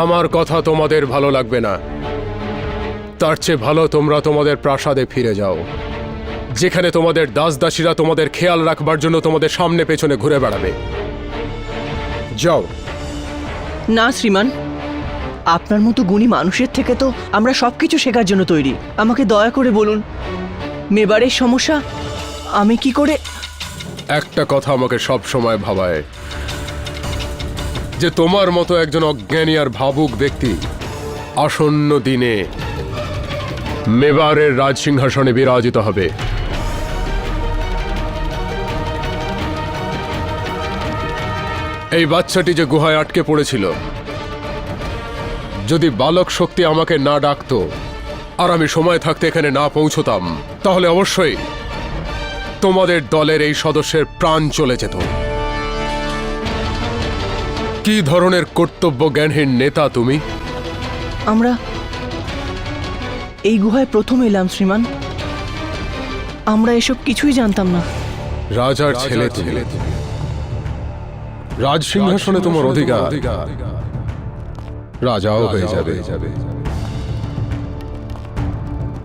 আমার কথা তোমাদের ভালো লাগবে না, তার চেয়ে ভালো তোমরা তোমাদের প্রাসাদে ফিরে যাও, যেখানে তোমাদের দাসদাসীরা তোমাদের খেয়াল রাখবার জন্য তোমাদের সামনে পেছনে ঘুরে বেড়াবে। যাও। না শ্রীমান, আপনার মতো গুণী মানুষের থেকে তো আমরা সবকিছু শেখার জন্য তৈরি। আমাকে দয়া করে বলুন, মেবারের সমস্যা আমি কি করে... একটা কথা আমাকে সব সময় ভাবায়, যে তোমার মতো একজন অজ্ঞানী আর ভাবুক ব্যক্তি আসন্ন দিনে মেবারের রাজসিংহাসনে বিরাজিত হবে। এই বাচ্চাটি যে গুহায় আটকে পড়েছিল, যদি বালক শক্তি আমাকে না ডাকতো আর আমি সময় থাকতে এখানে না পৌঁছতাম, তাহলে অবশ্যই তোমাদের দলের এই সদস্যের প্রাণ চলে যেত। কি ধরনের কর্তব্য জ্ঞানহীন নেতা তুমি? আমরা এই গুহায় প্রথম এলাম শ্রীমান, আমরা এসব কিছুই জানতাম না। রাজার ছেলে তুমি, রাজসিংহাসনে তোমার অধিকার, রাজাও হয়ে যাবে।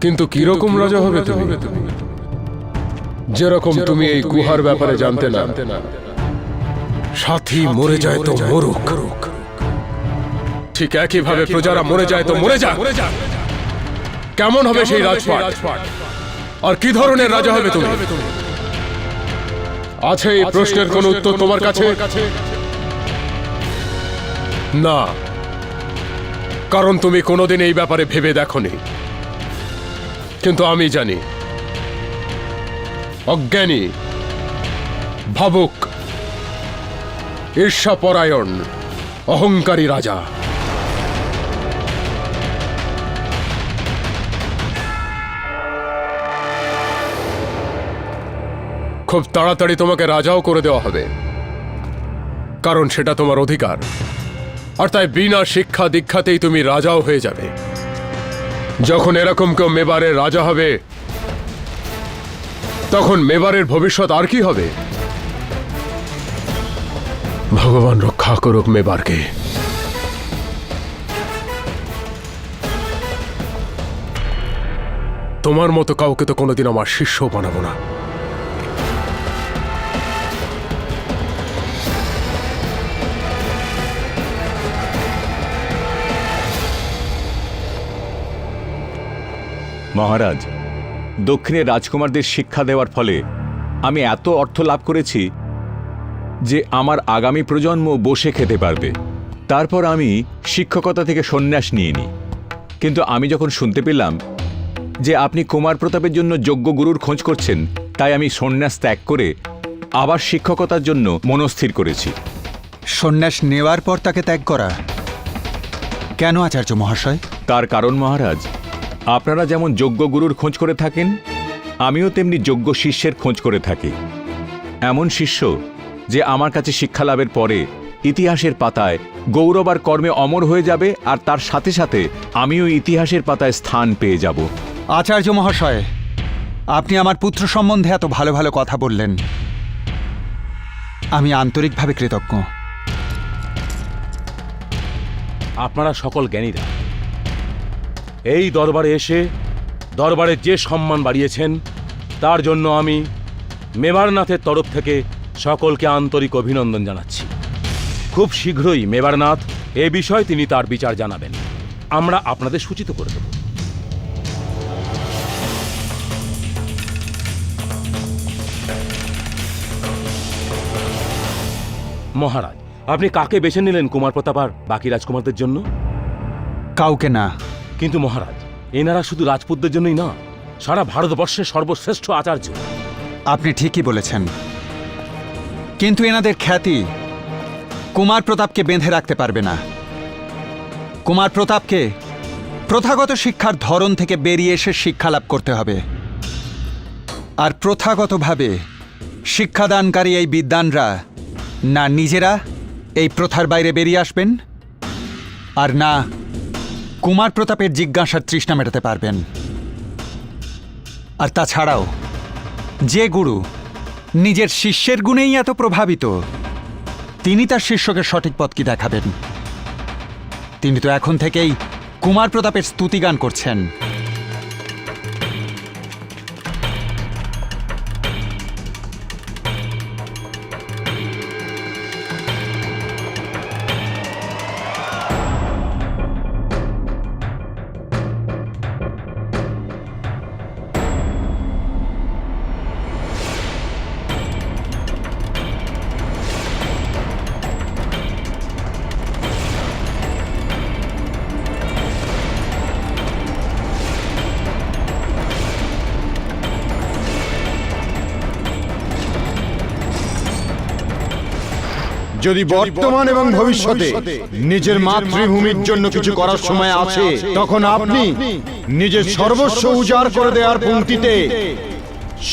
কিন্তু কিরকম রাজা হবে তুমি? যেরকম তুমি এই গুহার ব্যাপারে জানতে না, সাথী মরে যায় তো মরুক, ঠিক একইভাবে প্রজারা মরে যায় তো মরে যাক। কেমন হবে সেই রাজপাট? আর কি ধরনের রাজা হবে তুমি? আছে এই প্রশ্নের কোন উত্তর তোমার কাছে? না, কারণ তুমি কোনোদিন এই ব্যাপারে ভেবে দেখোনি। কিন্তু আমি জানি, অজ্ঞানী, ভাবুক, ঈর্ষাপরায়ণ, অহংকারী রাজা খুব তাড়াতাড়ি তোমাকে রাজাও করে দেওয়া হবে, কারণ সেটা তোমার অধিকার। আর তাই বিনা শিক্ষা দীক্ষাতেই তুমি রাজাও হয়ে যাবে। যখন এরকম কেউ মেবারের রাজা হবে, তখন মেবারের ভবিষ্যৎ আর কি হবে? ভগবান রক্ষা করুক মেবারকে। তোমার মতো কাউকে তো কোনোদিন আমার শিষ্য বানাবো না। মহারাজ, দক্ষিণের রাজকুমারদের শিক্ষা দেওয়ার ফলে আমি এত অর্থ লাভ করেছি যে আমার আগামী প্রজন্ম বসে খেতে পারবে। তারপর আমি শিক্ষকতা থেকে সন্ন্যাস নিয়ে নিই। কিন্তু আমি যখন শুনতে পেলাম যে আপনি কুমার প্রতাপের জন্য যোগ্য গুরুর খোঁজ করছেন, তাই আমি সন্ন্যাস ত্যাগ করে আবার শিক্ষকতার জন্য মনস্থির করেছি। সন্ন্যাস নেওয়ার পর তাকে ত্যাগ করা কেন আচার্য মহাশয়? তার কারণ মহারাজ, আপনারা যেমন যোগ্য গুরুর খোঁজ করে থাকেন, আমিও তেমনি যোগ্য শিষ্যের খোঁজ করে থাকি। এমন শিষ্য যে আমার কাছে শিক্ষা লাভের পরে ইতিহাসের পাতায় গৌরব আর কর্মে অমর হয়ে যাবে, আর তার সাথে সাথে আমিও ইতিহাসের পাতায় স্থান পেয়ে যাব। আচার্য মহাশয়, আপনি আমার পুত্র সম্বন্ধে এত ভালো ভালো কথা বললেন, আমি আন্তরিকভাবে কৃতজ্ঞ। আপনারা সকল জ্ঞানীরা এই দরবারে এসে দরবারে যে সম্মান বাড়িয়েছেন, তার জন্য আমি মেবারনাথের তরফ থেকে সকলকে আন্তরিক অভিনন্দন জানাচ্ছি। খুব শীঘ্রই মেবারনাথ এ বিষয়ে তিনি তার বিচার জানাবেন। আমরা আপনাদের সূচিত করে দেব। মহারাজ, আপনি কাকে বেছে নিলেন কুমার প্রতাপ আর বাকি রাজকুমারদের জন্য? কাউকে না। কিন্তু মহারাজ, এনারা শুধু রাজপুতদের জন্যই না, সারা ভারতবর্ষের সর্বশ্রেষ্ঠ আচার্য। আপনি ঠিকই বলেছেন, কিন্তু এনাদের খ্যাতি কুমার প্রতাপকে বেঁধে রাখতে পারবে না। কুমার প্রতাপকে প্রথাগত শিক্ষার ধরন থেকে বেরিয়ে এসে শিক্ষা লাভ করতে হবে। আর প্রথাগতভাবে শিক্ষাদানকারী এই বিদ্বানরা না নিজেরা এই প্রথার বাইরে বেরিয়ে আসবেন, আর না কুমার প্রতাপের জিজ্ঞাসার তৃষ্ণা মেটাতে পারবেন। আর তাছাড়াও যে গুরু নিজের শিষ্যের গুণেই এত প্রভাবিত, তিনি তার শিষ্যকে সঠিক পথ কি দেখাবেন? তিনি তো এখন থেকেই কুমার প্রতাপের স্তুতিগান করছেন। যদি বর্তমান এবং ভবিষ্যতে নিজের মাতৃভূমির জন্য কিছু করার সময় আসে, তখন আপনি নিজের সর্বস্ব উজাড় করে দেওয়ার পংক্তিতে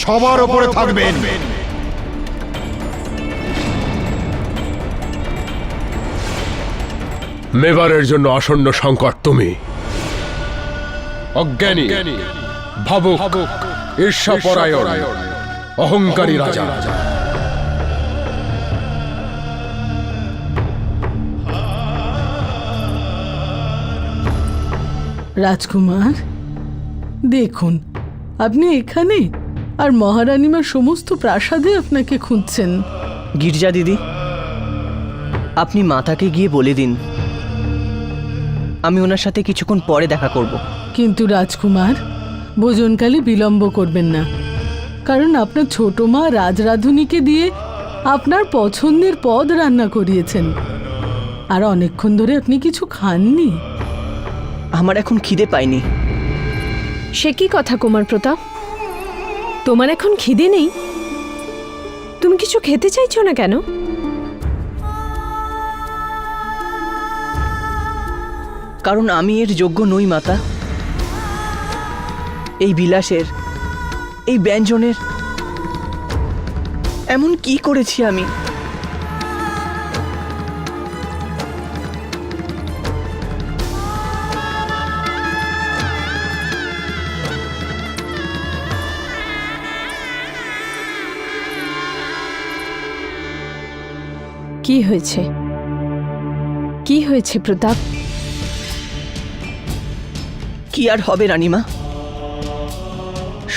সবার উপরে থাকবেন। মেবারের জন্য আসন্ন সংকট তুমি। অজ্ঞানী, ভাবুক, ঈর্ষাপরায়ণ, অহংকারী রাজা। রাজকুমার, দেখুন আপনি এখানে, আর মহারানীমার সমস্ত প্রাসাদে আপনাকে খুঁজছেন। গির্জা দিদি, আপনি মাতাকে গিয়ে বলে দিন আমি ওনার সাথে কিছুক্ষণ পরে দেখা করব। কিন্তু রাজকুমার, ভোজনকালে বিলম্ব করবেন না, কারণ আপনার ছোট মা রাজরাধুনীকে দিয়ে আপনার পছন্দের পদ রান্না করিয়েছেন, আর অনেকক্ষণ ধরে আপনি কিছু খাননি। আমার এখন খিদে পায়নি। সে কি কথা কুমার প্রতাপ, তোমার এখন খিদে নেই? তুমি কিছু খেতে চাইছো না কেন? কারণ আমি এর যোগ্য নই মাতা। এই বিলাসের, এই ব্যঞ্জনের এমন কি করেছি আমি? কি হয়েছে? কি হয়েছে প্রতাপ? কি আর হবে রানীমা,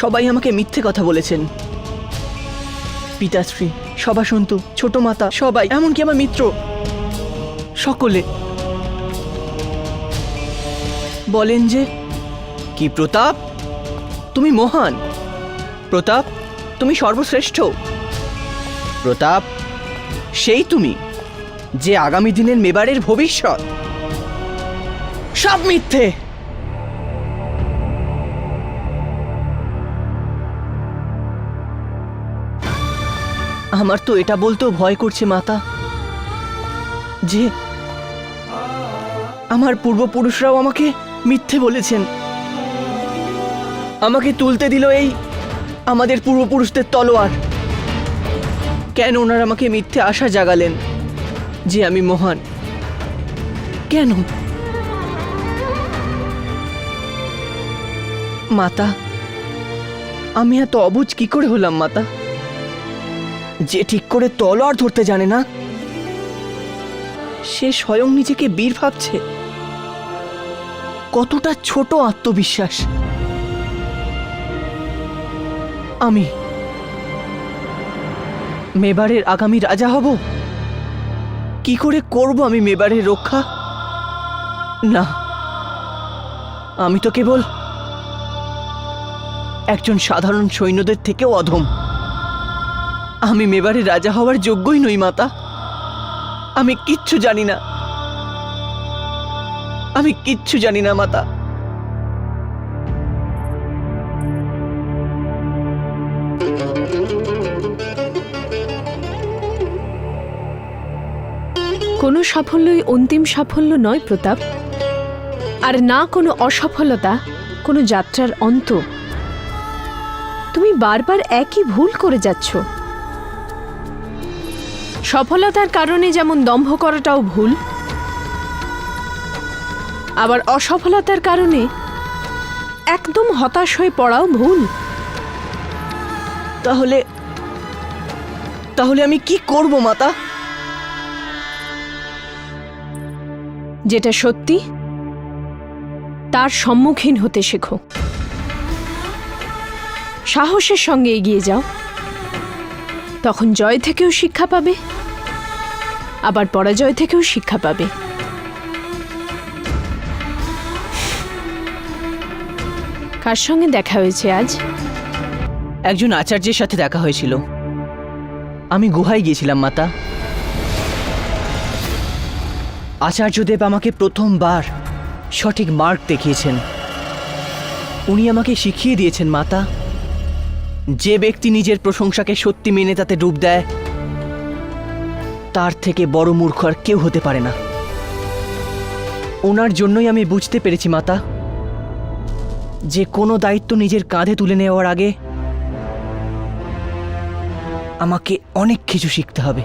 সবাই আমাকে মিথ্যে কথা বলেছেন। পিতাশ্রী, সভাসন্তু, ছোট মাতা, সবাই, এমনকি আমার মিত্র, সকলে বলেন যে কি প্রতাপ তুমি মহান, প্রতাপ তুমি সর্বশ্রেষ্ঠ, প্রতাপ সেই তুমি যে আগামী দিনের মেবারের ভবিষ্যৎ। সব মিথ্যে। আমার তো এটা বলতেও ভয় করছে মাতা যে আমার পূর্বপুরুষরাও আমাকে মিথ্যে বলেছেন। আমাকে তুলতে দিল এই আমাদের পূর্বপুরুষদের তলোয়ার। কেন ওনারা আমাকে মিথ্যে আশা জাগালেন যে আমি মহান? কেন মাতা? আমি এত অবুঝ কি করে হলাম মাতা? যে ঠিক করে তলোয়ার ধরতে জানে না, সে স্বয়ং নিজেকে বীর ভাবছে। কতটা ছোট আত্মবিশ্বাস! আমি মেবারের আগামী রাজা হব? কি করে করব আমি মেবারের রক্ষা? না, আমি তো কেবল একজন সাধারণ সৈন্যদের থেকেও অধম। আমি মেবারের রাজা হওয়ার যোগ্যই নই মাতা। আমি কিচ্ছু জানি না, আমি কিচ্ছু জানি না মাতা। কোনো সাফল্যই অন্তিম সাফল্য নয় প্রতাপ, আর না কোনো অসফলতা কোনো যাত্রার অন্ত। তুমি বারবার একই ভুল করে যাচ্ছ। সফলতার কারণে যেমন দম্ভ করাটাও ভুল, আবার অসফলতার কারণে একদম হতাশ হয়ে পড়াও ভুল। তাহলে তাহলে আমি কি করব মাতা? যেটা সত্যি তার সম্মুখীন হতে শেখো, সাহসের সঙ্গে এগিয়ে যাও। তখন জয় থেকেও শিক্ষা পাবে, আবার পরাজয় থেকেও শিক্ষা পাবে। কার সঙ্গে দেখা হয়েছে আজ? একজন আচার্যের সাথে দেখা হয়েছিল। আমি গুহায় গিয়েছিলাম মাতা। আচার্যদেব আমাকে প্রথমবার সঠিক মার্গ দেখিয়েছেন। উনি আমাকে শিখিয়ে দিয়েছেন মাতা, যে ব্যক্তি নিজের প্রশংসাকে সত্যি মেনে তাতে ডুব দেয়, তার থেকে বড় মূর্খ আর কেউ হতে পারে না। ওনার জন্যই আমি বুঝতে পেরেছি মাতা, যে কোনো দায়িত্ব নিজের কাঁধে তুলে নেওয়ার আগে আমাকে অনেক কিছু শিখতে হবে,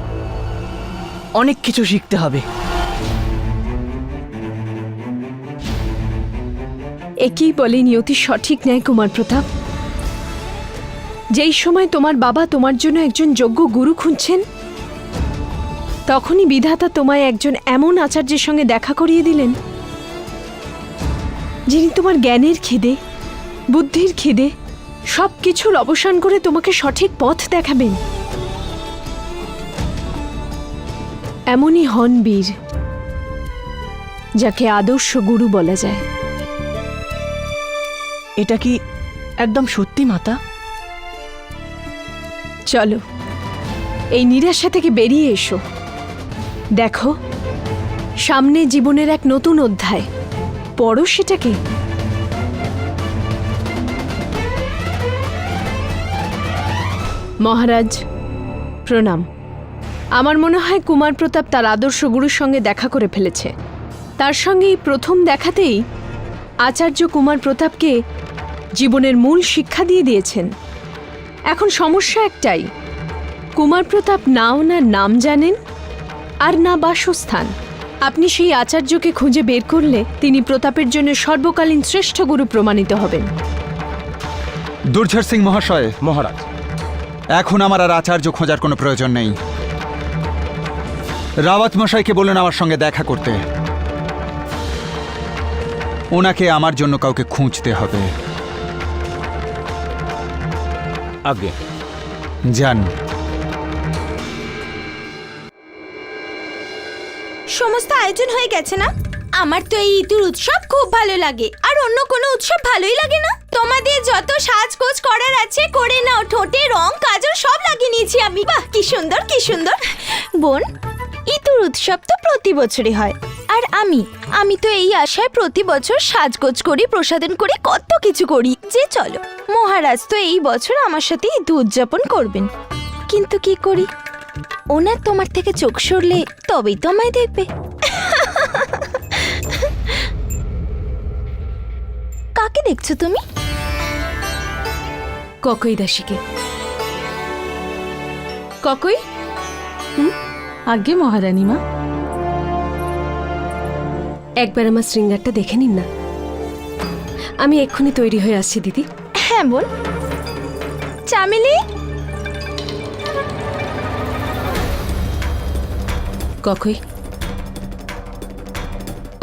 অনেক কিছু শিখতে হবে। একেই বলে নিয়তি সঠিক ন্যায় কুমার প্রতাপ। যেই সময় তোমার বাবা তোমার জন্য একজন যোগ্য গুরু খুঁজছেন, তখনই বিধাতা তোমায় একজন এমন আচার্যের সঙ্গে দেখা করিয়ে দিলেন, যিনি তোমার জ্ঞানের খিদে, বুদ্ধির খিদে সব কিছুর অবসান করে তোমাকে সঠিক পথ দেখাবেন। এমনই হন বীর, যাকে আদর্শ গুরু বলা যায়। এটা কি একদম সত্যি মাতা? চলো, এই নিরাশা থেকে বেরিয়ে এসো। দেখো, সামনে জীবনের এক নতুন অধ্যায়, পড়ো সেটাকে। মহারাজ প্রণাম। আমার মনে হয় কুমার প্রতাপ তার আদর্শ গুরুর সঙ্গে দেখা করে ফেলেছে। তার সঙ্গে এই প্রথম দেখাতেই আচার্য কুমার প্রতাপকে জীবনের মূল শিক্ষা দিয়ে দিয়েছেন। এখন সমস্যা একটাই, কুমার প্রতাপ না ওনার নাম জানেন আর না বাসস্থান। আপনি সেই আচার্যকে খুঁজে বের করলে তিনি প্রতাপের জন্য সর্বকালীন শ্রেষ্ঠ গুরু প্রমাণিত হবেন। দুর্ঝর সিং মহাশয়, মহারাজ, এখন আমার আর আচার্য খোঁজার কোনো প্রয়োজন নেই। রাওয়াত মশাইকে বলুন আমার সঙ্গে দেখা করতে। ওনাকে আমার জন্য কাউকে খুঁজতে হবে। আজ্ঞে। যান। সমস্ত আয়োজন হয়ে গেছে না? আমার তো এই ঈদুর উৎসব খুব ভালো লাগে, আর অন্য কোনো উৎসব ভালোই লাগে না। তোমাদের যত সাজগোজ করার আছে করে নাও, ঠোঁটে রং কাজল সব লাগিয়ে নিয়েছি আমি। বাহ, কি সুন্দর কি সুন্দর। বোন, ঈদুর উৎসব তো প্রতি বছরই হয়, আর আমি তো এই আশায় প্রতি বছর সাজগোজ করি, প্রসাদন করি, কত কিছু করি যে চলো মহারাজ তো এই বছর আমার সাথে ঈদ উদযাপন করবেন। কিন্তু কি করি, ওনার তোমার থেকে চোখ সরলে তবেই তো আমায় দেখবে। কাকে দেখছো তুমি? ককই দাসীকে। ককই, আজ্ঞে মহারানী মা। একবার আমার শৃঙ্গারটা দেখে নিন না। আমি এক্ষুনি তৈরি হয়ে আসছি দিদি। হ্যাঁ বোন। চামেলি, ককই,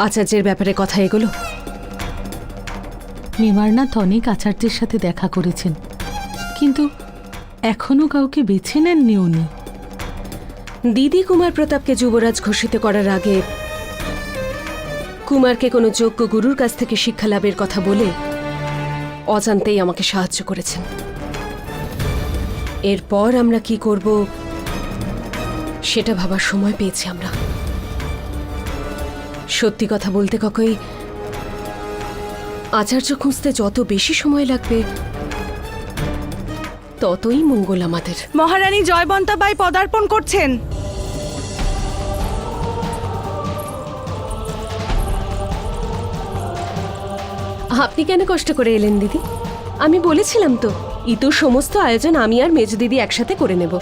আচার্যের ব্যাপারে কথা এগোলো? মেবারনাথ অনেক আচার্যের সাথে দেখা করেছেন, কিন্তু এখনো কাউকে বেছে নেননি উনি। দিদি কুমার প্রতাপকে যুবরাজ ঘোষিত করার আগে কুমারকে কোনো যোগ্য গুরুর কাছ থেকে শিক্ষা লাভের কথা বলে অজান্তেই আমাকে সাহায্য করেছেন। এরপর আমরা কি করব সেটা ভাবার সময় পেয়েছি আমরা। সত্যি কথা বলতে ককই, আচার্য খুঁজতে যত বেশি সময় লাগবে ততই মঙ্গল আমাদের। মহারানী জয়বন্তাবাই পদার্পণ করছেন। আপনি কেন কষ্ট করে এলেন দিদি? আমি বলেছিলাম তো, ইতুর সমস্ত আয়োজন আমি আর মেজ দিদি একসাথে করে নেব।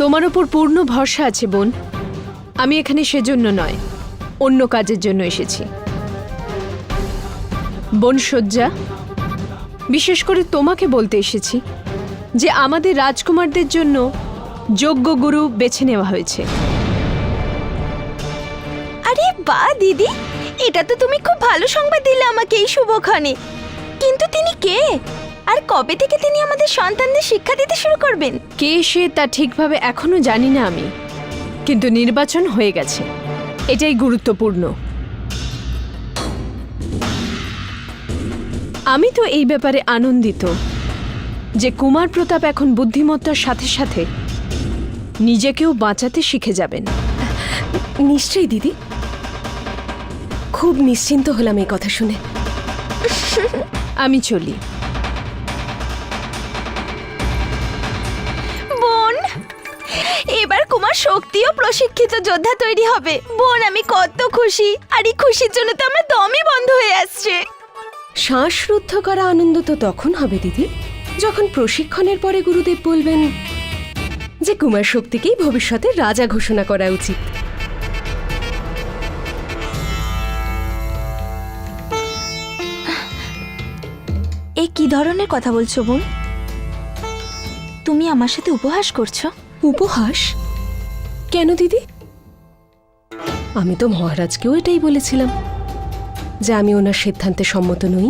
তোমার ওপর পূর্ণ ভরসা আছে বোন। আমি এখানে সেজন্য নয়, অন্য কাজের জন্য এসেছি। বোন সজ্জা, বিশেষ করে তোমাকে বলতে এসেছি যে আমাদের রাজকুমারদের জন্য যোগ্য গুরু বেছে নেওয়া হয়েছে। আরে বাহ দিদি, এটা তো তুমি খুব ভালো সংবাদ দিলে আমাকে এই শুভক্ষণে। কিন্তু তিনি কে, আর কবে থেকে তিনি আমাদের সন্তানদের শিক্ষা দিতে শুরু করবেন? কে সে তা ঠিকভাবে এখনো জানি না আমি, কিন্তু নির্বাচন হয়ে গেছে, এটাই গুরুত্বপূর্ণ। আমি তো এই ব্যাপারে আনন্দিত যে কুমার প্রতাপ এখন বুদ্ধিমত্তার সাথে সাথে নিজেকেও বাঁচাতে শিখে যাবেন। নিশ্চয়ই দিদি, খুব নিশ্চিন্ত হলাম এই কথা শুনে। আমি চলি। বোন, এবার কুমার শক্তিও প্রশিক্ষিত যোদ্ধা তৈরি হবে। বোন, আমি কত খুশি, আর এই খুশির জন্য তো আমার দমই বন্ধ হয়ে আসছে। শ্বাসরুদ্ধ করা আনন্দ তো তখন হবে দিদি, যখন প্রশিক্ষণের পরে গুরুদেব বলবেন যে কুমার শক্তিকেই ভবিষ্যতের রাজা ঘোষণা করা উচিত। এ কি ধরনের কথা বলছো বোন? তুমি আমার সাথে উপহাস করছো? উপহাস? কেন দিদি? আমি তো মহারাজকেও এটাই বলেছিলাম যে আমি ওনার সিদ্ধান্তে সম্মত নই।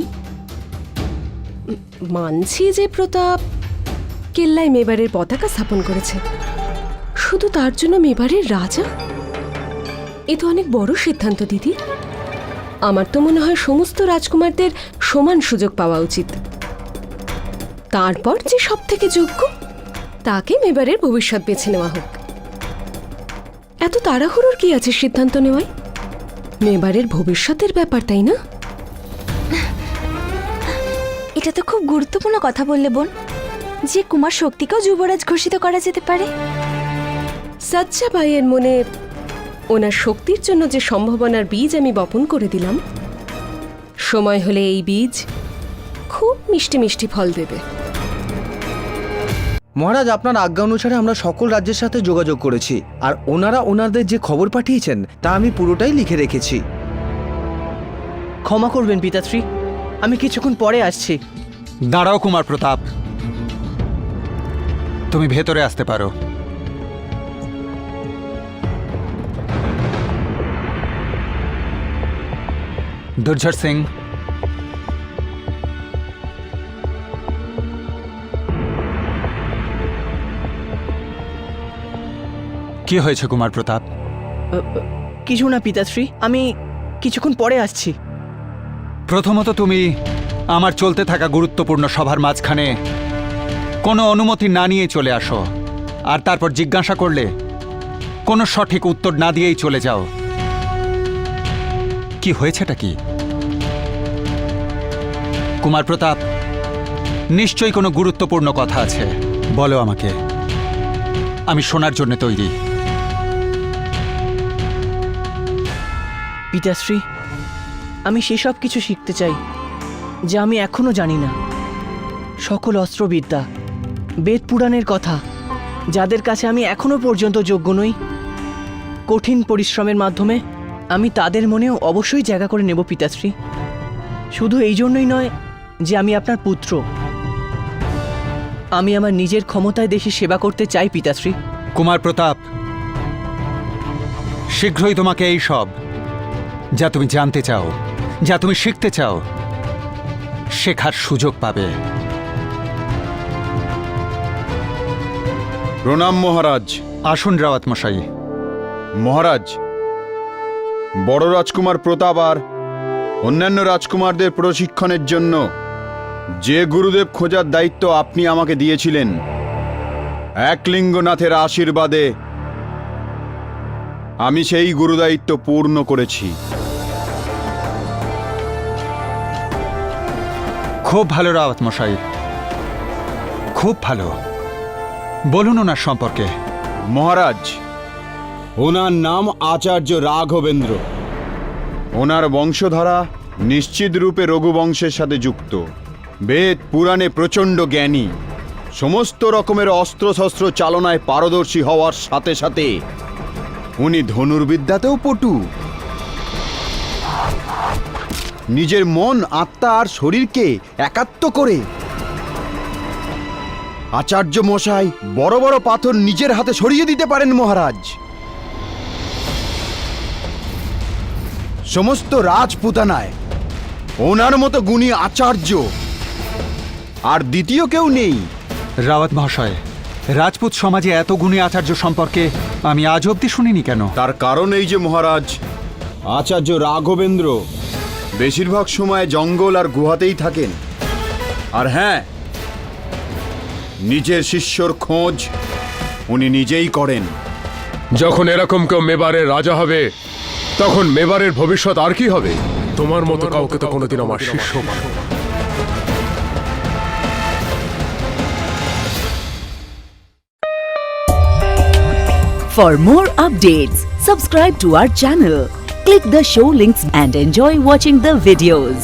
মানছি যে প্রতাপ কেল্লায় মেবারের পতাকা স্থাপন করেছে, শুধু তার জন্য মেবারের রাজা? এ তো অনেক বড় সিদ্ধান্ত দিদি। আমার তো মনে হয় সমস্ত রাজকুমারদের সমান সুযোগ পাওয়া উচিত। তারপর যে সব থেকে যোগ্য তাকে মেবারের ভবিষ্যৎ বেছে নেওয়া হোক। এত তাড়াহুড়োর কি আছে সিদ্ধান্ত নেওয়ায়? মেবারের ভবিষ্যতের ব্যাপার, তাই না? এটা তো খুব গুরুত্বপূর্ণ কথা বললে বোন, যে কুমার শক্তিকেও যুবরাজ ঘোষিত করা যেতে পারে। সজ্জাবাইয়ের মনে ওনার শক্তির জন্য যে সম্ভাবনার বীজ আমি বপন করে দিলাম, সময় হলে এই বীজ খুব মিষ্টি মিষ্টি ফল দেবে। মহারাজ, আপনার আজ্ঞা অনুসারে আমরা সকল রাজ্যের সাথে যোগাযোগ করেছি, আর ওনারা ওনাদের যে খবর পাঠিয়েছেন তা আমি পুরোটাই লিখে রেখেছি। ক্ষমা করবেন পিতাশ্রী, আমি কিছুক্ষণ পরে আসছি। দাঁড়াও কুমার প্রতাপ, তুমি ভেতরে আসতে পারো। দুর্ঝর সিং, কি হয়েছে কুমার প্রতাপ? কিছু না পিতাশ্রী, আমি কিছুক্ষণ পরে আসছি। প্রথমত তুমি আমার চলতে থাকা গুরুত্বপূর্ণ সভার মাঝখানে কোনো অনুমতি না নিয়ে চলে আসো, আর তারপর জিজ্ঞাসা করলে কোনো সঠিক উত্তর না দিয়েই চলে যাও। কি হয়েছেটা কি? কুমার প্রতাপ, নিশ্চয়ই কোনো গুরুত্বপূর্ণ কথা আছে, বলো আমাকে, আমি শোনার জন্য তৈরি। পিতাশ্রী, আমি সেসব কিছু শিখতে চাই যা আমি এখনো জানি না। সকল অস্ত্রবিদ্যা, বেদ পুরাণের কথা, যাদের কাছে আমি এখনো পর্যন্ত যোগ্য নই, কঠিন পরিশ্রমের মাধ্যমে আমি তাদের মনেও অবশ্যই জায়গা করে নেব পিতাশ্রী। শুধু এই জন্যই নয় যে আমি আপনার পুত্র, আমি আমার নিজের ক্ষমতায় দেশে সেবা করতে চাই পিতাশ্রী। কুমার প্রতাপ, শীঘ্রই তোমাকে এই সব যা তুমি জানতে চাও, যা তুমি শিখতে চাও, শেখার সুযোগ পাবে। প্রণাম মহারাজ। আসুন রাওয়াত মশাই। মহারাজ, বড় রাজকুমার প্রতাপ আর অন্যান্য রাজকুমারদের প্রশিক্ষণের জন্য যে গুরুদেব খোঁজার দায়িত্ব আপনি আমাকে দিয়েছিলেন, একলিঙ্গনাথের আশীর্বাদে আমি সেই গুরুদায়িত্ব পূর্ণ করেছি। খুব ভালো রাওয়াত মশাই, খুব ভালো। বলুন ওনার সম্পর্কে। মহারাজ, ওনার নাম আচার্য রাঘবেন্দ্র। ওনার বংশধারা নিশ্চিত রূপে রঘুবংশের সাথে যুক্ত। বেদ পুরাণে প্রচণ্ড জ্ঞানী, সমস্ত রকমের অস্ত্রশস্ত্র চালনায় পারদর্শী হওয়ার সাথে সাথে উনি ধনুর্বিদ্যাতেও পটু। নিজের মন, আত্মা আর শরীরকে একাত্ম করে আচার্য মশাই বড় বড় পাথর নিজের হাতে সরিয়ে দিতে পারেন মহারাজ। সমস্ত রাজপুতানায় ওনার মতো গুণী আচার্য আর দ্বিতীয় কেউ নেই। রাওয়াত মহাশয়, রাজপুত সমাজে এত গুণী আচার্য সম্পর্কে আমি আজ অবধি শুনিনি কেন? তার কারণ এই যে মহারাজ, আচার্য রাঘবেন্দ্র বেশিরভাগ সময় জঙ্গল আর গুহাতেই থাকেন। আর হ্যাঁ, নিজের শিষ্যর খোঁজ উনি নিজেই করেন। যখন এরকম কেউ মেবারের রাজা হবে, তখন মেবারের ভবিষ্যৎ আর কি হবে? তোমার মতো কাউকে তো কোনোদিন আমার শিষ্য বানাবো না। For more updates, subscribe to our channel, click the show links and enjoy watching the videos.